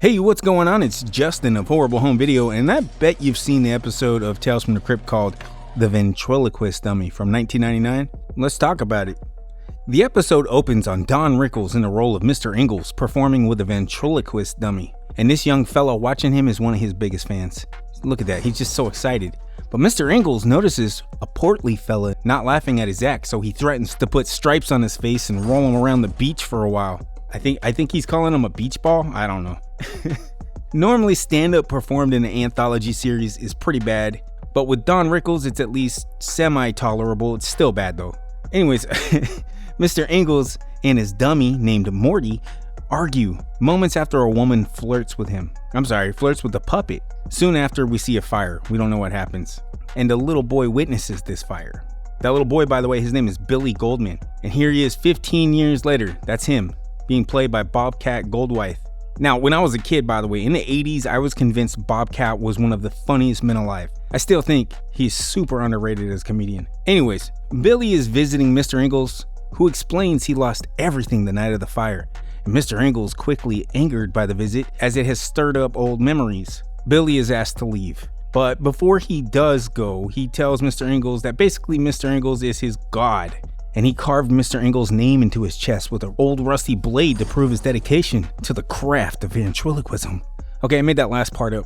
Hey, what's going on? It's Justin of Horrible Home Video, and I bet you've seen the episode of Tales from the Crypt called The Ventriloquist Dummy from 1999. Let's talk about it. The episode opens on Don Rickles in the role of Mr. Ingalls performing with a ventriloquist dummy, and this young fellow watching him is one of his biggest fans. Look at that, he's just so excited. But Mr. Ingalls notices a portly fella not laughing at his act, so he threatens to put stripes on his face and roll him around the beach for a while. I think he's calling him a beach ball? I don't know. Normally, stand-up performed in the Anthology series is pretty bad, but with Don Rickles, it's at least semi-tolerable. It's still bad though. Anyways, Mr. Ingalls and his dummy named Morty argue moments after a woman flirts with the puppet. Soon after, we see a fire. We don't know what happens. And a little boy witnesses this fire. That little boy, by the way, his name is Billy Goldman. And here he is 15 years later. That's him, being played by Bobcat Goldthwait. Now, when I was a kid, by the way, in the 80s, I was convinced Bobcat was one of the funniest men alive. I still think he's super underrated as a comedian. Anyways, Billy is visiting Mr. Ingalls, who explains he lost everything the night of the fire. And Mr. Ingalls quickly angered by the visit as it has stirred up old memories. Billy is asked to leave. But before he does go, he tells Mr. Ingalls that basically Mr. Ingalls is his god. And he carved Mr. Ingalls' name into his chest with an old rusty blade to prove his dedication to the craft of ventriloquism. Okay, I made that last part up.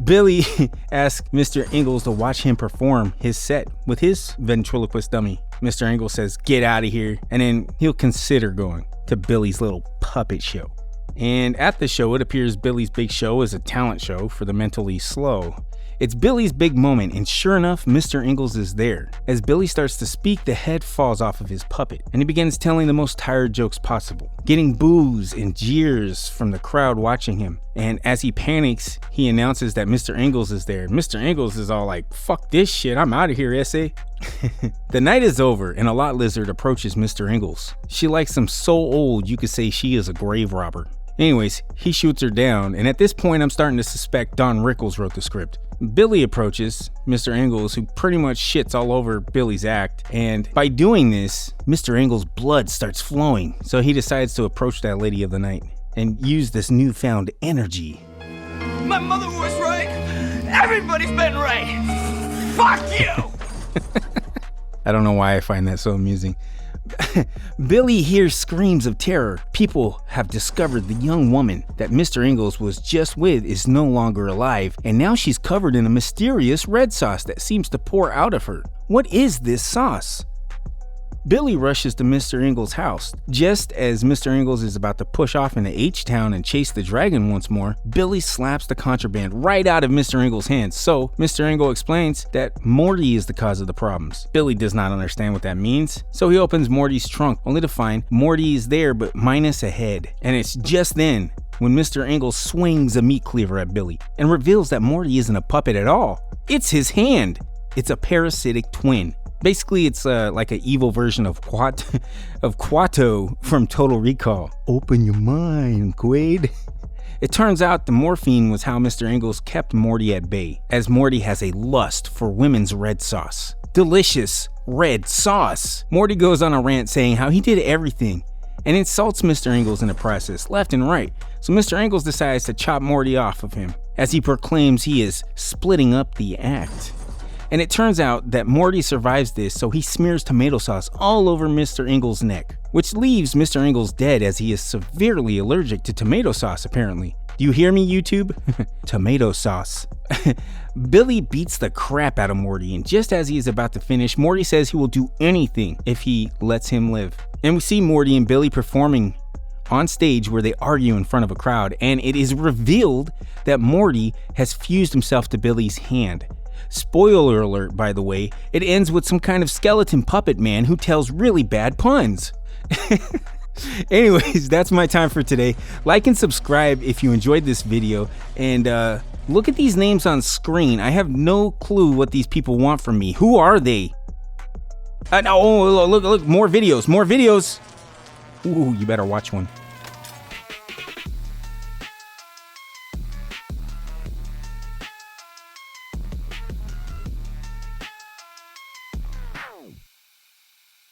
Billy asks Mr. Ingalls to watch him perform his set with his ventriloquist dummy. Mr. Ingalls says, "Get out of here," and then he'll consider going to Billy's little puppet show. And at the show, it appears Billy's big show is a talent show for the mentally slow. It's Billy's big moment, and sure enough, Mr. Ingalls is there. As Billy starts to speak, the head falls off of his puppet, and he begins telling the most tired jokes possible, getting boos and jeers from the crowd watching him. And as he panics, he announces that Mr. Ingalls is there. Mr. Ingalls is all like, "Fuck this shit, I'm out of here, S.A." The night is over, and a lot lizard approaches Mr. Ingalls. She likes him so old, you could say she is a grave robber. Anyways, he shoots her down, and at this point I'm starting to suspect Don Rickles wrote the script. Billy approaches Mr. Ingalls, who pretty much shits all over Billy's act, and by doing this, Mr. Ingalls' blood starts flowing, so he decides to approach that lady of the night and use this newfound energy. My mother was right! Everybody's been right! Fuck you! I don't know why I find that so amusing. Billy hears screams of terror. People have discovered the young woman that Mr. Ingalls was just with is no longer alive, and now she's covered in a mysterious red sauce that seems to pour out of her. What is this sauce? Billy rushes to Mr. Ingalls' house. Just as Mr. Ingalls is about to push off into H-Town and chase the dragon once more, Billy slaps the contraband right out of Mr. Ingalls' hands. So Mr. Ingalls explains that Morty is the cause of the problems. Billy does not understand what that means, so he opens Morty's trunk, only to find Morty is there but minus a head. And it's just then when Mr. Ingalls swings a meat cleaver at Billy and reveals that Morty isn't a puppet at all. It's his hand. It's a parasitic twin. Basically, it's like an evil version of Quato from Total Recall. Open your mind, Quaid. It turns out the morphine was how Mr. Ingalls kept Morty at bay, as Morty has a lust for women's red sauce. Delicious red sauce. Morty goes on a rant saying how he did everything and insults Mr. Ingalls in the process, left and right. So Mr. Ingalls decides to chop Morty off of him, as he proclaims he is splitting up the act. And it turns out that Morty survives this, so he smears tomato sauce all over Mr. Ingalls' neck, which leaves Mr. Ingalls dead as he is severely allergic to tomato sauce apparently. Do you hear me, YouTube? Tomato sauce. Billy beats the crap out of Morty, and just as he is about to finish, Morty says he will do anything if he lets him live. And we see Morty and Billy performing on stage where they argue in front of a crowd, and it is revealed that Morty has fused himself to Billy's hand. Spoiler alert, by the way, it ends with some kind of skeleton puppet man who tells really bad puns. Anyways, that's my time for today. Like and subscribe if you enjoyed this video, and look at these names on screen. I have no clue what these people want from me. Who are they? No, look, more videos. Ooh, you better watch one.